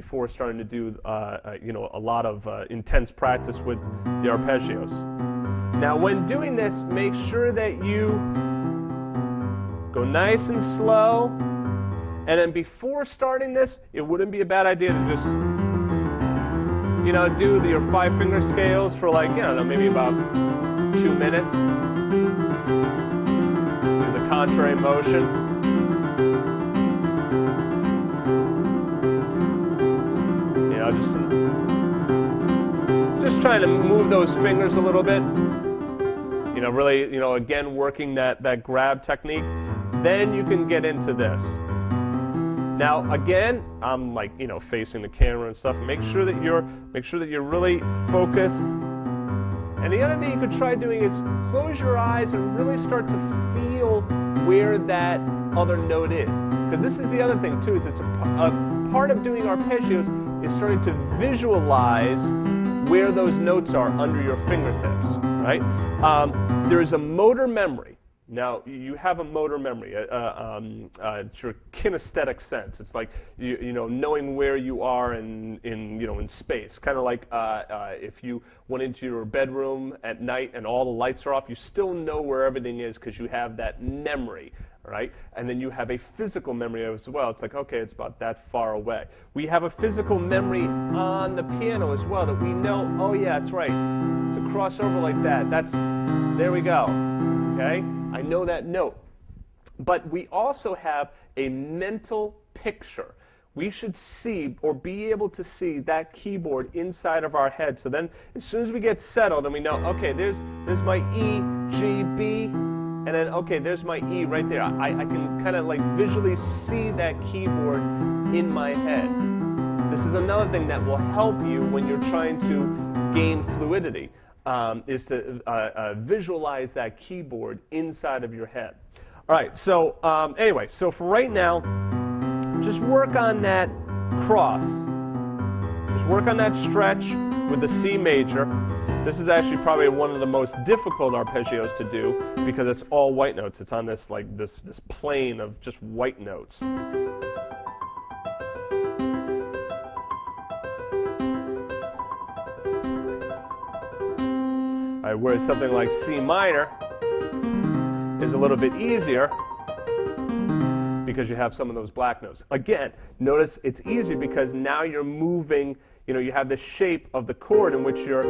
before starting to do you know, a lot of intense practice with the arpeggios. Now when doing this, make sure that you go nice and slow, and then before starting this, it wouldn't be a bad idea to just, you know, do your 5-finger scales for like, you know, maybe about 2 minutes. Do the contrary motion. You know, just trying to move those fingers a little bit. You know, really, you know, again, working that grab technique. Then you can get into this. Now, again, I'm like, you know, facing the camera and stuff. Make sure that you're really focused. And the other thing you could try doing is close your eyes and really start to feel where that other note is. Because this is the other thing too, is it's a part of doing arpeggios is starting to visualize where those notes are under your fingertips, right? There is a motor memory. Now, you have a motor memory. It's your kinesthetic sense. It's like you know, knowing where you are in you know, in space. Kind of like if you went into your bedroom at night and all the lights are off, you still know where everything is because you have that memory, right? And then you have a physical memory as well. It's like, okay, it's about that far away. We have a physical memory on the piano as well that we know, oh yeah, that's right. To cross over like that, there we go, okay? I know that note. But we also have a mental picture. We should see or be able to see that keyboard inside of our head. So then as soon as we get settled and we know, okay, there's my E, G, B, and then, okay, there's my E right there. I can kind of like visually see that keyboard in my head. This is another thing that will help you when you're trying to gain fluidity. Is to visualize that keyboard inside of your head. All right, so anyway, so for right now, just work on that cross. Just work on that stretch with the C major. This is actually probably one of the most difficult arpeggios to do because it's all white notes. It's on this like this plane of just white notes. Whereas something like C minor is a little bit easier because you have some of those black notes. Again, notice it's easier because now you're moving, you know, you have the shape of the chord in which you're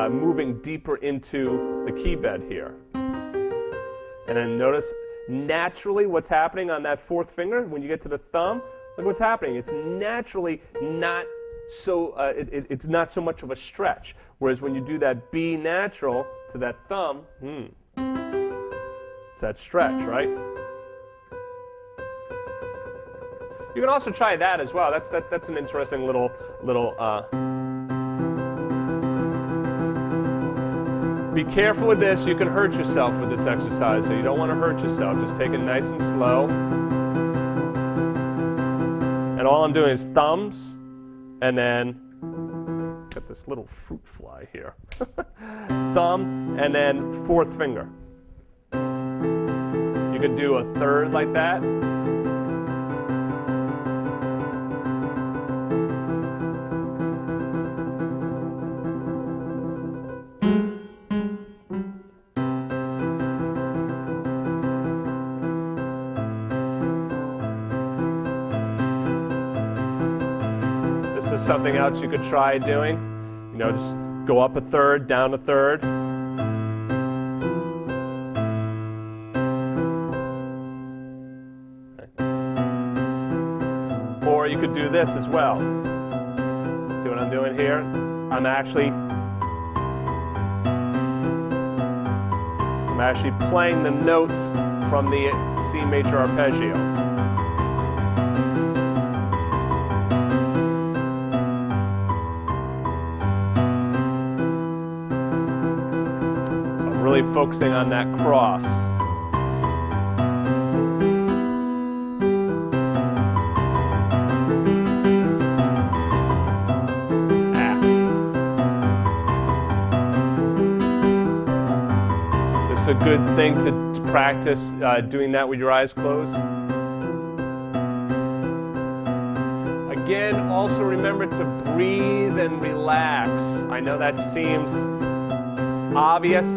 moving deeper into the key bed here. And then notice naturally what's happening on that 4th finger when you get to the thumb. Look what's happening. It's naturally not so, it's not so much of a stretch. Whereas when you do that B natural to that thumb, it's that stretch, right? You can also try that as well. That's an interesting little Be careful with this. You can hurt yourself with this exercise, so you don't want to hurt yourself. Just take it nice and slow. And all I'm doing is thumbs, and then got this little fruit fly here. Thumb, and then 4th finger. You could do a 3rd like that. Something else you could try doing, you know, just go up a 3rd, down a 3rd. Okay. Or you could do this as well. See what I'm doing here? I'm actually playing the notes from the C major arpeggio. Really focusing on that cross. This is a good thing to practice doing that with your eyes closed. Again, also remember to breathe and relax. I know that seems obvious.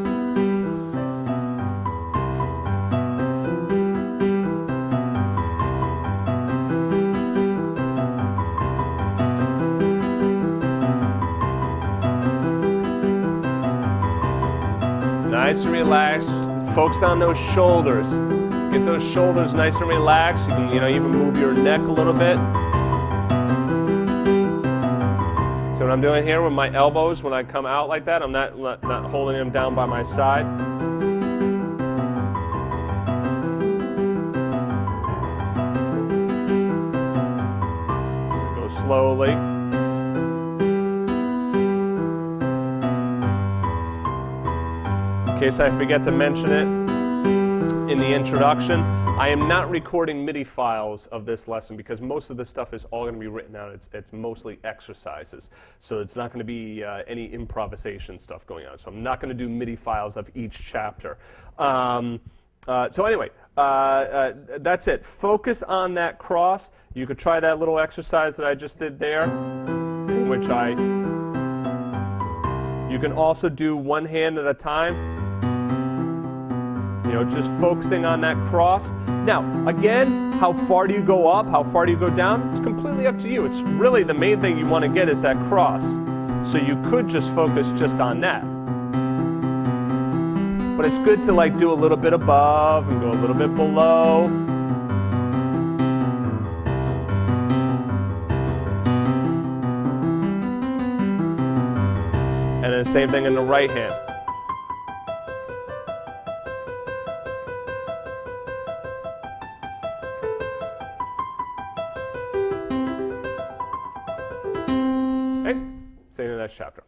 Nice and relaxed. Focus on those shoulders. Get those shoulders nice and relaxed. You can, even move your neck a little bit. So what I'm doing here with my elbows, when I come out like that, I'm not holding them down by my side. Go slowly. In case I forget to mention it in the introduction, I am not recording MIDI files of this lesson because most of this stuff is all going to be written out. It's mostly exercises, so it's not going to be any improvisation stuff going on. So I'm not going to do MIDI files of each chapter. So anyway, that's it. Focus on that cross. You could try that little exercise that I just did there, in which you can also do one hand at a time. Just focusing on that cross. Now, again, how far do you go up? How far do you go down? It's completely up to you. It's really the main thing you want to get is that cross. So you could just focus just on that. But it's good to do a little bit above and go a little bit below. And then the same thing in the right hand. See you in the next chapter.